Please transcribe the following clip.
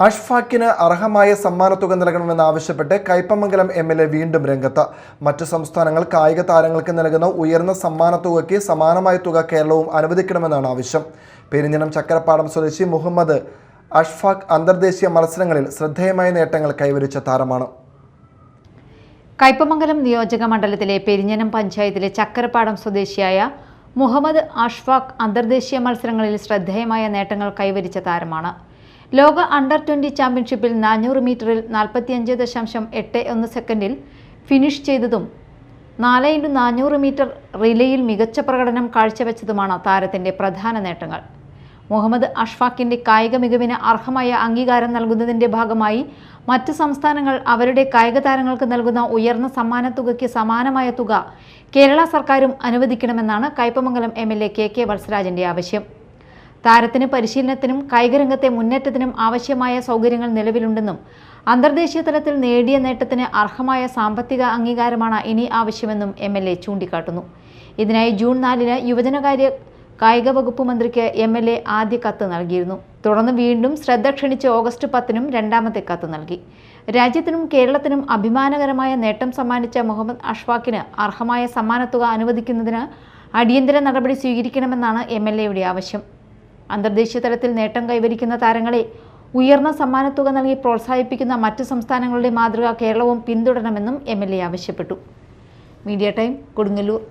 അഷ്ഫാഖിന് അർഹമായ സമ്മാനത്തുക നൽകണമെന്നാവശ്യപ്പെട്ട് കയ്പമംഗലം എം.എൽ.എ വീണ്ടും രംഗത്ത്. മറ്റു സംസ്ഥാനങ്ങൾ കായിക താരങ്ങൾക്ക് നൽകുന്ന ഉയർന്ന സമ്മാനത്തുകയ്ക്ക് സമാനമായ തുക കേരളവും അനുവദിക്കണമെന്നാണ് ആവശ്യം. പെരിഞ്ഞനം ചക്കരപ്പാടം സ്വദേശി മുഹമ്മദ് അഷ്ഫാഖ് അന്തർദേശീയ മത്സരങ്ങളിൽ ശ്രദ്ധേയമായ നേട്ടങ്ങൾ കൈവരിച്ച താരമാണ്. കയ്പമംഗലം നിയോജക മണ്ഡലത്തിലെ പെരിഞ്ഞനം പഞ്ചായത്തിലെ ചക്കരപ്പാടം സ്വദേശിയായ മുഹമ്മദ് അഷ്ഫാഖ് അന്തർദേശീയ മത്സരങ്ങളിൽ ശ്രദ്ധേയമായ നേട്ടങ്ങൾ കൈവരിച്ച താരമാണ്. ലോക അണ്ടർ 20 ചാമ്പ്യൻഷിപ്പിൽ 400 മീറ്ററിൽ 45.81 സെക്കൻഡിൽ ഫിനിഷ് ചെയ്തതും 4x400 മീറ്റർ റിലേയിൽ മികച്ച പ്രകടനം കാഴ്ചവെച്ചതുമാണ് താരത്തിന്റെ പ്രധാന നേട്ടങ്ങൾ. മുഹമ്മദ് അഷ്ഫാഖിന്റെ കായിക മികവിന് അർഹമായ അംഗീകാരം നൽകുന്നതിന്റെ ഭാഗമായി മറ്റ് സംസ്ഥാനങ്ങൾ അവരുടെ കായിക താരങ്ങൾക്ക് നൽകുന്ന ഉയർന്ന സമ്മാനത്തുകയ്ക്ക് സമാനമായ തുക കേരള സർക്കാരും അനുവദിക്കണമെന്നാണ് കയ്പമംഗലം എം.എൽ.എ കെ വത്സരാജന്റെ ആവശ്യം. താരത്തിന് പരിശീലനത്തിനും കായികരംഗത്തെ മുന്നേറ്റത്തിനും ആവശ്യമായ സൗകര്യങ്ങൾ നിലവിലുണ്ടെന്നും അന്തർദേശീയ തലത്തിൽ നേടിയ നേട്ടത്തിന് അർഹമായ സാമ്പത്തിക അംഗീകാരമാണ് ഇനി ആവശ്യമെന്നും എം.എൽ.എ ചൂണ്ടിക്കാട്ടുന്നു. ഇതിനായി ജൂൺ 4-ന് യുവജനകാര്യ കായിക വകുപ്പ് മന്ത്രിക്ക് എം.എൽ.എ ആദ്യ കത്ത് നൽകിയിരുന്നു. തുടർന്ന് വീണ്ടും ശ്രദ്ധ ക്ഷണിച്ച് ഓഗസ്റ്റ് 10-നും രണ്ടാമത്തെ കത്ത് നൽകി. രാജ്യത്തിനും കേരളത്തിനും അഭിമാനകരമായ നേട്ടം സമ്മാനിച്ച മുഹമ്മദ് അഷ്ഫാഖിന് അർഹമായ സമ്മാനത്തുക അനുവദിക്കുന്നതിന് അടിയന്തര നടപടി സ്വീകരിക്കണമെന്നാണ് എം.എൽ.എയുടെ ആവശ്യം. അന്തർദേശീയ തലത്തിൽ നേട്ടം കൈവരിക്കുന്ന താരങ്ങളെ ഉയർന്ന സമ്മാനത്തുക നൽകി പ്രോത്സാഹിപ്പിക്കുന്ന മറ്റ് സംസ്ഥാനങ്ങളുടെ മാതൃക കേരളവും പിന്തുടരണമെന്നും എം.എൽ.എ ആവശ്യപ്പെട്ടു. Media time, Kodungallur.